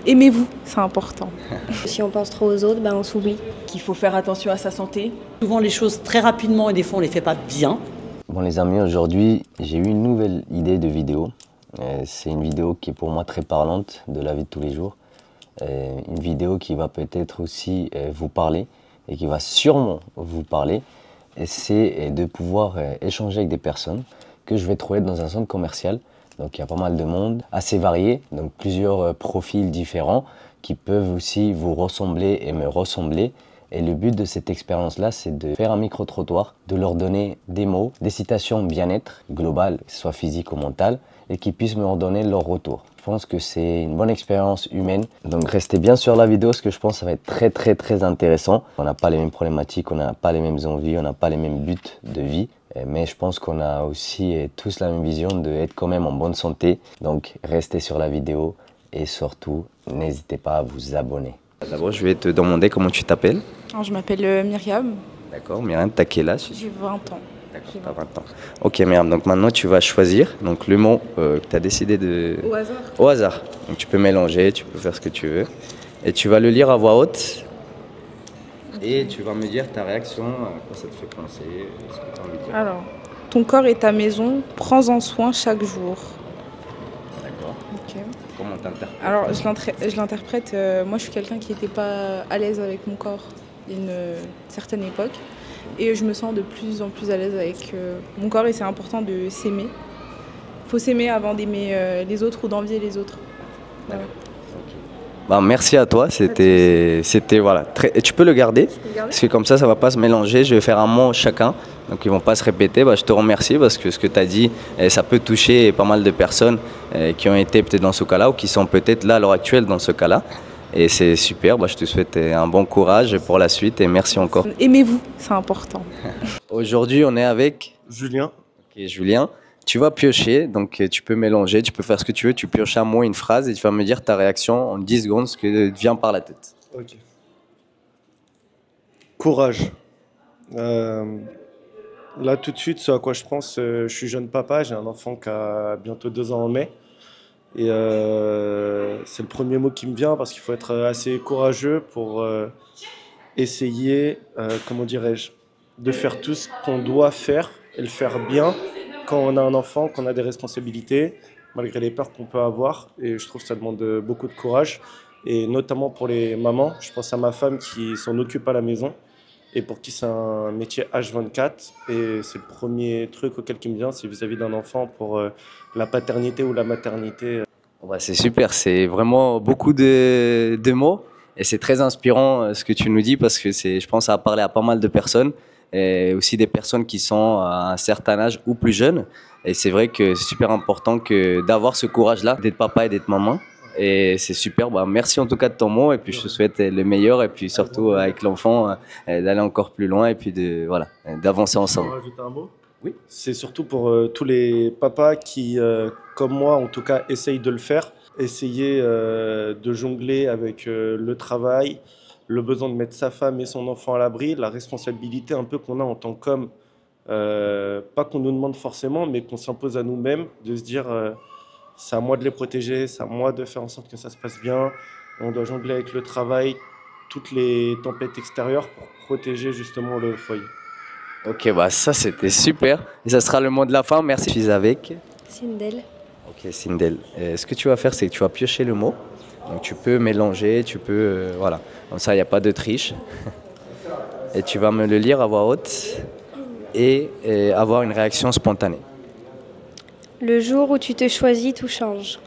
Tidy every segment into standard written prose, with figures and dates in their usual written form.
Aimez-vous, c'est important. Si on pense trop aux autres, on s'oublie. Qu'il faut faire attention à sa santé. Souvent les choses très rapidement et des fois on les fait pas bien. Bon les amis, aujourd'hui j'ai eu une nouvelle idée de vidéo. C'est une vidéo qui est pour moi très parlante de la vie de tous les jours. Une vidéo qui va peut-être aussi vous parler et qui va sûrement vous parler. C'est de pouvoir échanger avec des personnes que je vais trouver dans un centre commercial. Donc il y a pas mal de monde, assez varié, donc plusieurs profils différents qui peuvent aussi vous ressembler et me ressembler. Et le but de cette expérience-là, c'est de faire un micro-trottoir, de leur donner des mots, des citations bien-être global, que ce soit physique ou mental, et qu'ils puissent me redonner leur retour. Je pense que c'est une bonne expérience humaine. Donc restez bien sur la vidéo, parce que je pense que ça va être très intéressant. On n'a pas les mêmes problématiques, on n'a pas les mêmes envies, on n'a pas les mêmes buts de vie. Mais je pense qu'on a aussi tous la même vision d'être quand même en bonne santé. Donc restez sur la vidéo et surtout, n'hésitez pas à vous abonner. D'abord, je vais te demander comment tu t'appelles. Alors, je m'appelle Myriam, D'accord, Myriam, t'as quel âge? j'ai 20 ans. D'accord, t'as 20 ans. Ok Myriam, donc maintenant tu vas choisir donc, le mot que tu as décidé de... Au hasard. Au hasard. Donc tu peux mélanger, tu peux faire ce que tu veux. Et tu vas le lire à voix haute. Et tu vas me dire ta réaction, à quoi ça te fait penser, ce que tu as envie de dire. Alors, ton corps est ta maison, prends-en soin chaque jour. D'accord. Ok. Comment t'interprètes? Alors, je l'interprète, moi je suis quelqu'un qui n'était pas à l'aise avec mon corps à une certaine époque. Et je me sens de plus en plus à l'aise avec mon corps et c'est important de s'aimer. Il faut s'aimer avant d'aimer les autres ou d'envier les autres. Voilà. Bah, merci à toi, c'était voilà. Et tu peux le garder, parce que comme ça va pas se mélanger. Je vais faire un mot chacun, donc ils vont pas se répéter. Bah, je te remercie parce que ce que tu as dit, ça peut toucher pas mal de personnes qui ont été peut-être dans ce cas-là ou qui sont peut-être là à l'heure actuelle dans ce cas-là. Et c'est super, bah, je te souhaite un bon courage pour la suite et merci encore. Aimez-vous, c'est important. Aujourd'hui, on est avec Julien. Ok, Julien. Tu vas piocher, donc tu peux mélanger, tu peux faire ce que tu veux, tu pioches un mot, une phrase et tu vas me dire ta réaction en 10 secondes, ce que te vient par la tête. Ok. Courage. Là, tout de suite, ce à quoi je pense, je suis jeune papa, j'ai un enfant qui a bientôt 2 ans en mai. Et c'est le premier mot qui me vient parce qu'il faut être assez courageux pour essayer, comment dirais-je, de faire tout ce qu'on doit faire et le faire bien quand on a un enfant, qu'on a des responsabilités, malgré les peurs qu'on peut avoir. Et je trouve que ça demande beaucoup de courage. Et notamment pour les mamans, je pense à ma femme qui s'en occupe à la maison et pour qui c'est un métier H24. Et c'est le premier truc auquel qui me vient, c'est vis-à-vis d'un enfant pour la paternité ou la maternité. Ouais, c'est super, c'est vraiment beaucoup de mots et c'est très inspirant ce que tu nous dis parce que je pense, ça a parlé à pas mal de personnes et aussi des personnes qui sont à un certain âge ou plus jeunes. Et c'est vrai que c'est super important d'avoir ce courage-là, d'être papa et d'être maman. Et c'est super, bah, merci en tout cas de ton mot et puis je te souhaite le meilleur et puis surtout avec l'enfant d'aller encore plus loin et puis d'avancer ensemble. Je peux rajouter un mot ? Oui. C'est surtout pour tous les papas qui, comme moi en tout cas, essayent de le faire. Essayer de jongler avec le travail, le besoin de mettre sa femme et son enfant à l'abri, la responsabilité un peu qu'on a en tant qu'homme, pas qu'on nous demande forcément, mais qu'on s'impose à nous-mêmes, de se dire c'est à moi de les protéger, c'est à moi de faire en sorte que ça se passe bien, on doit jongler avec le travail, toutes les tempêtes extérieures pour protéger justement le foyer. Ok, bah ça c'était super. Et ça sera le mot de la fin. Merci. Je suis avec Sindel. Ok, Sindel. Ce que tu vas faire, c'est que tu vas piocher le mot. Donc tu peux mélanger, tu peux... voilà. Comme ça, il n'y a pas de triche. Et tu vas me le lire à voix haute et avoir une réaction spontanée. Le jour où tu te choisis, tout change.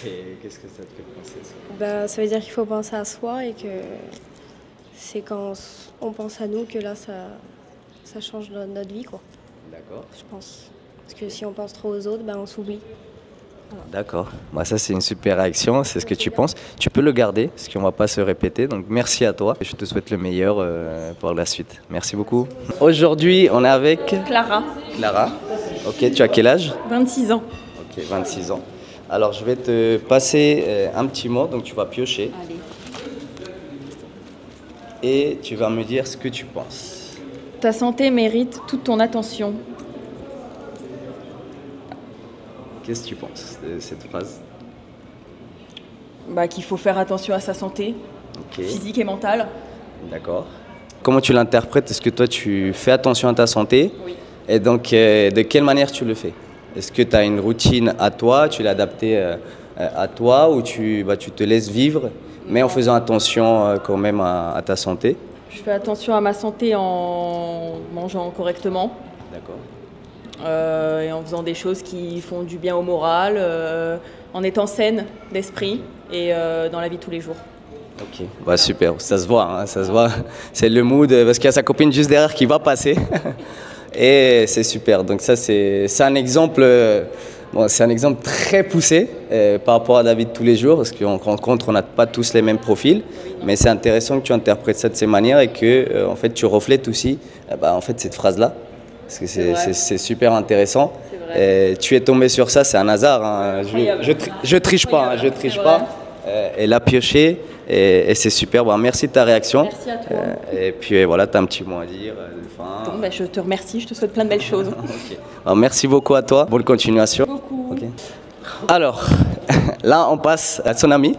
Qu'est-ce que ça te fait penser ça? Ça veut dire qu'il faut penser à soi et que c'est quand on pense à nous que là, ça change notre vie, quoi. D'accord. Je pense. Parce que si on pense trop aux autres, on s'oublie. Voilà. D'accord. Bah, ça, c'est une super réaction. C'est ce que tu penses. Tu peux le garder, parce qu'on ne va pas se répéter. Donc, merci à toi. Je te souhaite le meilleur pour la suite. Merci beaucoup. Aujourd'hui, on est avec Clara. Clara. Ok, tu as quel âge? 26 ans. Ok, 26 ans. Alors, je vais te passer un petit mot. Donc, tu vas piocher. Allez. Et tu vas me dire ce que tu penses. Ta santé mérite toute ton attention. Qu'est-ce que tu penses de cette phrase? Qu'il faut faire attention à sa santé, physique et mentale. D'accord. Comment tu l'interprètes? Est-ce que toi, tu fais attention à ta santé? Oui. Et donc, de quelle manière tu le fais? Est-ce que tu as une routine à toi, tu l'as adaptée à toi, ou tu te laisses vivre, mais en faisant attention quand même à ta santé? Je fais attention à ma santé en mangeant correctement. D'accord. Et en faisant des choses qui font du bien au moral, en étant saine d'esprit et dans la vie de tous les jours. Ok, super, ça se voit, hein, ça se voit. C'est le mood, parce qu'il y a sa copine juste derrière qui va passer. Et c'est super, donc ça c'est un exemple, c'est un exemple très poussé par rapport à la vie de tous les jours, parce qu'on rencontre, on n'a pas tous les mêmes profils, mais c'est intéressant que tu interprètes ça de ces manières et que en fait, tu reflètes aussi en fait, cette phrase-là, parce que c'est super intéressant. Et tu es tombé sur ça, c'est un hasard, hein. Je triche pas, je triche pas. Elle a pioché et c'est super. Merci de ta réaction. Merci à toi. Et puis voilà, tu as un petit mot à dire. Bon, je te remercie, je te souhaite plein de belles choses. Okay. Merci beaucoup à toi. Bonne continuation. Merci beaucoup. Okay. Alors, là, on passe à son ami.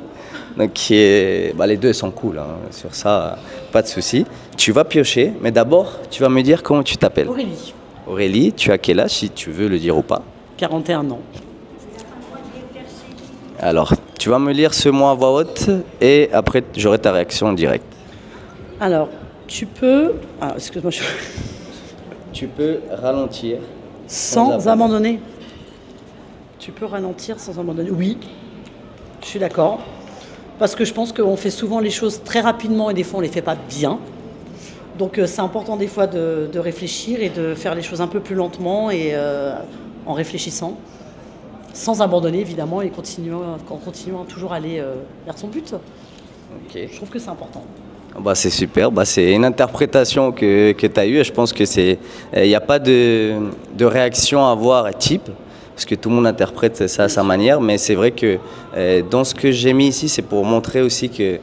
Donc, les deux sont cool, hein. Sur ça, pas de souci. Tu vas piocher, mais d'abord, tu vas me dire comment tu t'appelles. Aurélie, Aurélie, tu as quel âge, si tu veux le dire ou pas? 41 ans. Alors, tu vas me lire ce mot à voix haute et après, j'aurai ta réaction en direct. Alors, tu peux... Ah, excuse-moi, Tu peux ralentir sans abandonner. Tu peux ralentir sans abandonner. Oui, je suis d'accord. Parce que je pense qu'on fait souvent les choses très rapidement et des fois on ne les fait pas bien. Donc c'est important des fois de réfléchir et de faire les choses un peu plus lentement et en réfléchissant. Sans abandonner évidemment et en continuant toujours à aller vers son but. Okay. Je trouve que c'est important. C'est super, c'est une interprétation que tu as eue et je pense que il n'y a pas de réaction à avoir type, parce que tout le monde interprète ça à sa manière, mais c'est vrai que dans ce que j'ai mis ici, c'est pour montrer aussi que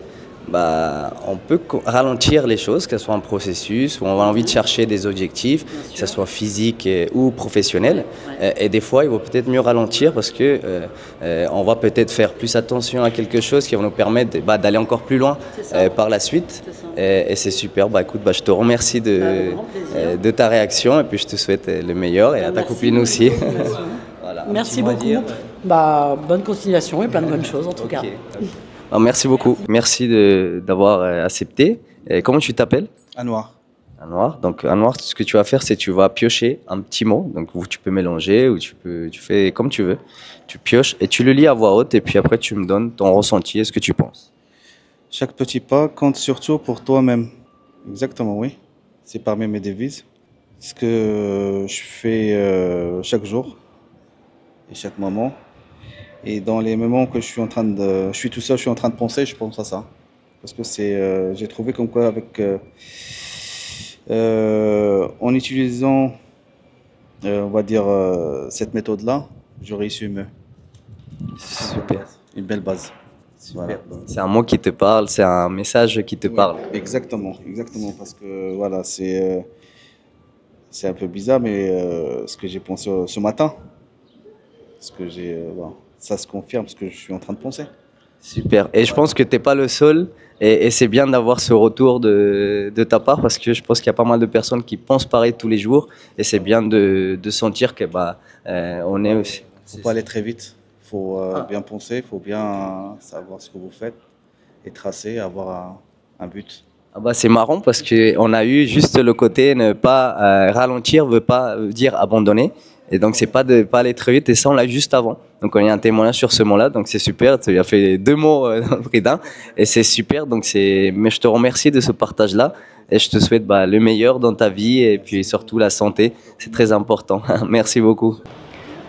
on peut ralentir les choses, que ce soit un processus où on a envie de chercher des objectifs, que ce soit physique ou professionnel. Et des fois, il vaut peut-être mieux ralentir parce que on va peut-être faire plus attention à quelque chose qui va nous permettre d'aller encore plus loin par la suite. Et c'est super. Écoute, je te remercie de ta réaction et puis je te souhaite le meilleur et à ta copine aussi. Voilà, merci beaucoup. Bonne continuation et plein de bonnes choses en tout cas. Merci beaucoup. Merci d'avoir accepté. Et comment tu t'appelles? Anouar. Anouar. Donc Anouar, ce que tu vas faire, c'est que tu vas piocher un petit mot. Donc tu peux mélanger ou tu fais comme tu veux. Tu pioches et tu le lis à voix haute et puis après tu me donnes ton ressenti et ce que tu penses. Chaque petit pas compte surtout pour toi-même. Exactement, oui. C'est parmi mes devises. Ce que je fais chaque jour et chaque moment. Et dans les moments que je suis tout seul, je suis en train de penser, je pense à ça. Parce que j'ai trouvé comme quoi en utilisant, on va dire, cette méthode-là, j'aurais réussi mieux. Super. Une belle base. Voilà. C'est un mot qui te parle, c'est un message qui te parle. Exactement, parce que voilà, c'est un peu bizarre, mais ce que j'ai pensé ce matin, ça se confirme ce que je suis en train de penser. Super. Et je pense que tu n'es pas le seul. Et c'est bien d'avoir ce retour de ta part parce que je pense qu'il y a pas mal de personnes qui pensent pareil tous les jours. Et c'est bien de sentir que on est aussi. Il ne faut pas aller très vite. Il faut bien penser. Il faut bien savoir ce que vous faites et tracer, avoir un but. C'est marrant parce qu'on a eu juste le côté ne pas ralentir, veut pas dire abandonner. Et donc, c'est pas de pas aller très vite. Et ça, on l'a juste avant. Donc, on a un témoignage sur ce mot-là. Donc, c'est super. Tu as fait 2 mots dans le prix d'un. Et c'est super. Donc, mais je te remercie de ce partage-là. Et je te souhaite le meilleur dans ta vie. Et puis, surtout, la santé. C'est très important. Merci beaucoup.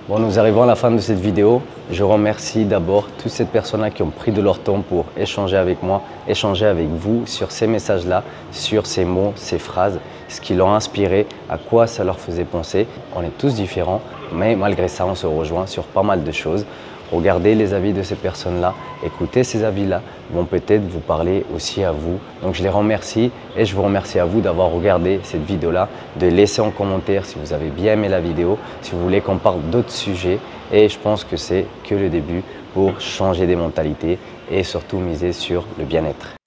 Bon, nous arrivons à la fin de cette vidéo. Je remercie d'abord toutes ces personnes-là qui ont pris de leur temps pour échanger avec moi, échanger avec vous sur ces messages-là, sur ces mots, ces phrases, ce qui leur a inspiré, à quoi ça leur faisait penser. On est tous différents, mais malgré ça, on se rejoint sur pas mal de choses. regardez les avis de ces personnes-là, écoutez ces avis-là, vont peut-être vous parler aussi à vous. Donc je les remercie et je vous remercie à vous d'avoir regardé cette vidéo-là, de laisser en commentaire si vous avez bien aimé la vidéo, si vous voulez qu'on parle d'autres sujets. Et je pense que c'est que le début pour changer des mentalités et surtout miser sur le bien-être.